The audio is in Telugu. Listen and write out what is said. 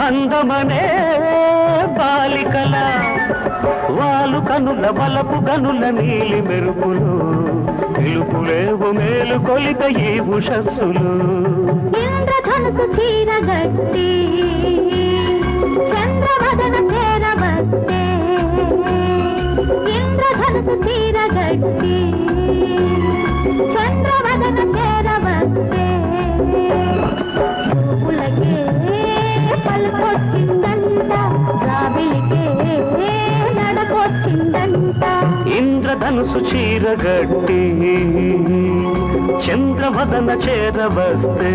అందమనే బాలికల వాలు కనుల వలపు గనుల నీలి మెరుపులు పిలుపులేవు మేలు కొలిత ఈ ఉషస్సులు ఇంద్రధనుసు చీరగట్టి చంద్రవదన చేరవస్తే ఇంద్రధనుసు చీరగట్టి చంద్రవదన చేరవస్తే పులకే పలుకొచ్చిందంట జాబిలికే నడకొచ్చిందంట ఇంద్రధనుసు చీరగట్టి చంద్రవదన చేరవస్తే